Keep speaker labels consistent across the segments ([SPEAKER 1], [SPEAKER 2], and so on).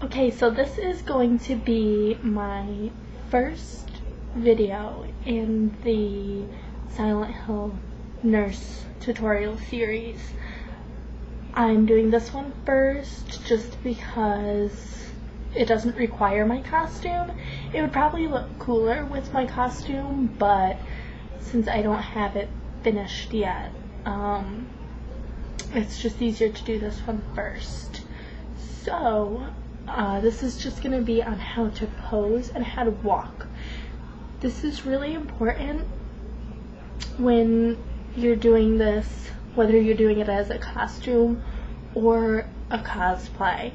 [SPEAKER 1] Okay, so this is going to be my first video in the Silent Hill nurse tutorial series. I'm doing this one first just because it doesn't require my costume. It would probably look cooler with my costume, but since I don't have it finished yet, it's just easier to do this one first. So, this is just going to be on how to pose and how to walk. This is really important when you're doing this, whether you're doing it as a costume or a cosplay.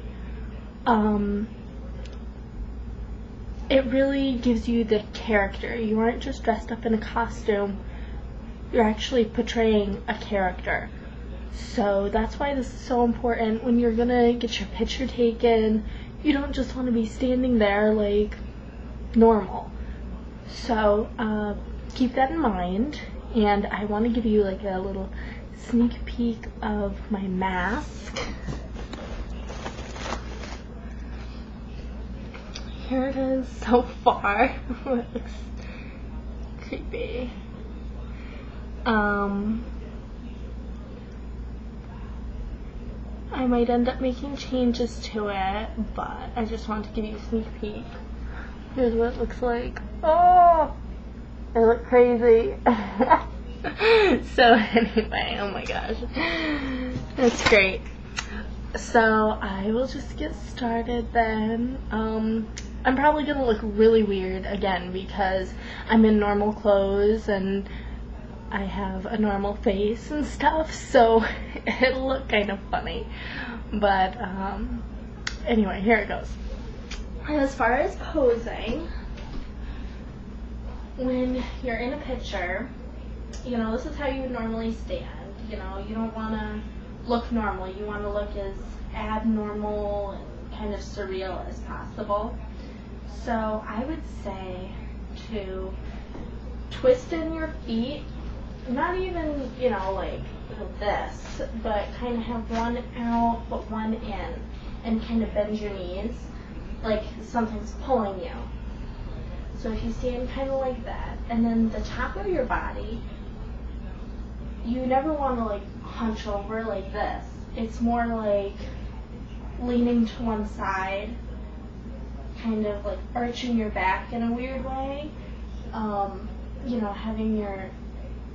[SPEAKER 1] It really gives you the character. You aren't just dressed up in a costume, you're actually portraying a character. So that's why this is so important. When you're gonna get your picture taken, you don't just want to be standing there like normal. So keep that in mind, and I want to give you like a little sneak peek of my mask. Here it is so far. It looks creepy. I might end up making changes to it, but I just wanted to give you a sneak peek. Here's what it looks like. Oh! I look crazy. So anyway, oh my gosh. That's great. So I will just get started then. I'm probably gonna look really weird again because I'm in normal clothes and I have a normal face and stuff, so it'll look kind of funny. But anyway, here it goes. As far as posing, when you're in a picture, you know, this is how you would normally stand. You know, you don't want to look normal. You want to look as abnormal and kind of surreal as possible. So I would say to twist in your feet. Not even, you know, like this, but kind of have one out but one in, and kind of bend your knees like something's pulling you. So if you stand kind of like that, and then the top of your body, you never want to like hunch over like this. It's more like leaning to one side, kind of like arching your back in a weird way. You know, having your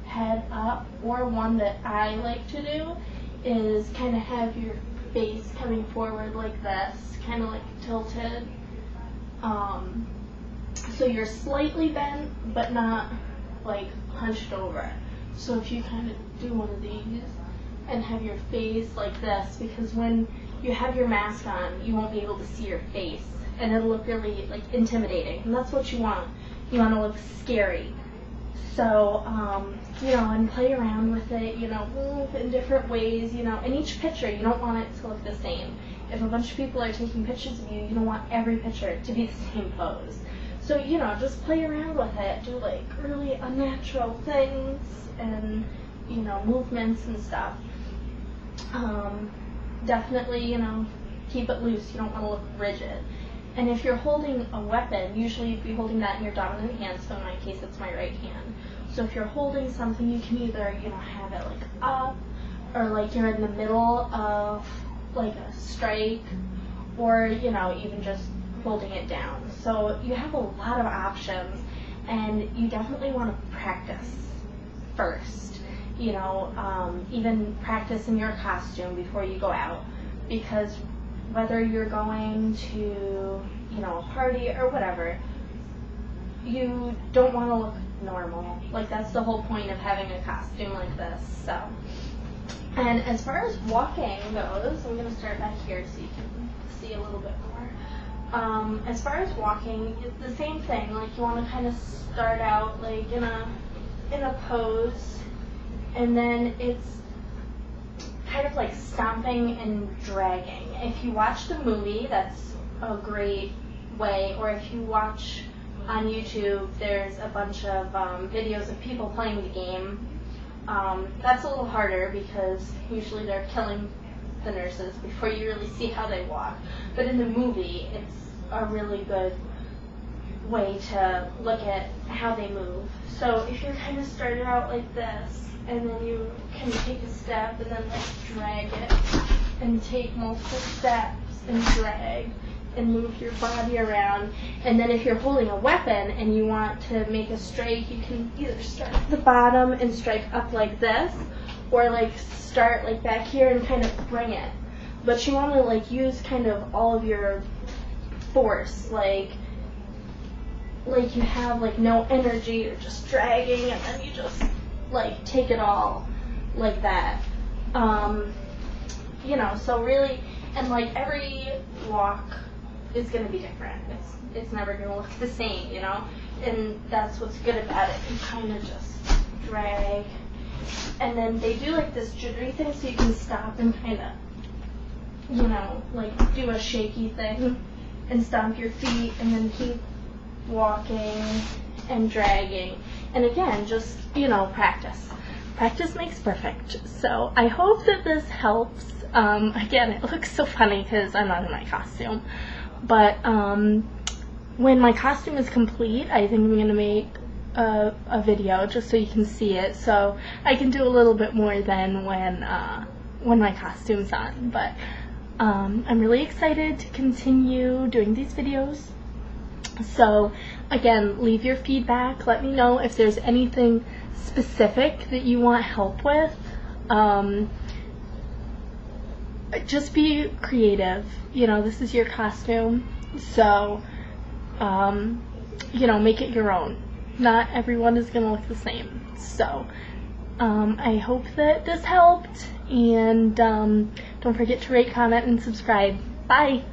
[SPEAKER 1] head up, or one that I like to do is kind of have your face coming forward like this, kind of like tilted, so you're slightly bent but not like hunched over. So if you kind of do one of these and have your face like this, because when you have your mask on you won't be able to see your face and it'll look really like intimidating, and that's what you want. You want to look scary. So, you know, and play around with it, you know, move in different ways, you know. In each picture, you don't want it to look the same. If a bunch of people are taking pictures of you, you don't want every picture to be the same pose. So, you know, just play around with it. Do, like, really unnatural things and, you know, movements and stuff. Definitely, you know, keep it loose. You don't want to look rigid. And if you're holding a weapon, usually you'd be holding that in your dominant hand, so in my case it's my right hand. So if you're holding something, you can either, you know, have it like up, or like you're in the middle of like a strike, or, you know, even just holding it down. So you have a lot of options, and you definitely want to practice first. You know, even practice in your costume before you go out, because whether you're going to, you know, a party or whatever, you don't want to look normal. Like, that's the whole point of having a costume like this. So, and as far as walking goes, I'm going to start back here so you can see a little bit more. As far as walking, it's the same thing. Like, you want to kind of start out like in a pose, and then it's kind of like stomping and dragging. If you watch the movie, that's a great way, or if you watch on YouTube, there's a bunch of videos of people playing the game. That's a little harder because usually they're killing the nurses before you really see how they walk. But in the movie, it's a really good way to look at how they move. So if you're kind of started out like this, and then you can take a step and then like drag it, and take multiple steps and drag and move your body around. And then if you're holding a weapon and you want to make a strike, you can either start at the bottom and strike up like this, or like start like back here and kind of bring it. But you want to like use kind of all of your force, like you have like no energy, you're just dragging, and then you just like take it all like that. You know, so really, and like every walk is going to be different. It's never going to look the same, you know, and that's what's good about it. You kind of just drag, and then they do like this jittery thing, so you can stop and kind of, you know, like do a shaky thing and stomp your feet, and then keep walking and dragging. And again, just, you know, practice. Practice makes perfect. So I hope that this helps. Again, it looks so funny because I'm not in my costume. But when my costume is complete, I think I'm going to make a video just so you can see it. So I can do a little bit more than when my costume's on. But I'm really excited to continue doing these videos. So again, leave your feedback. Let me know if there's anything specific that you want help with. Just be creative. You know, this is your costume, so you know, make it your own. Not everyone is gonna look the same. So I hope that this helped, and don't forget to rate, comment, and subscribe. Bye.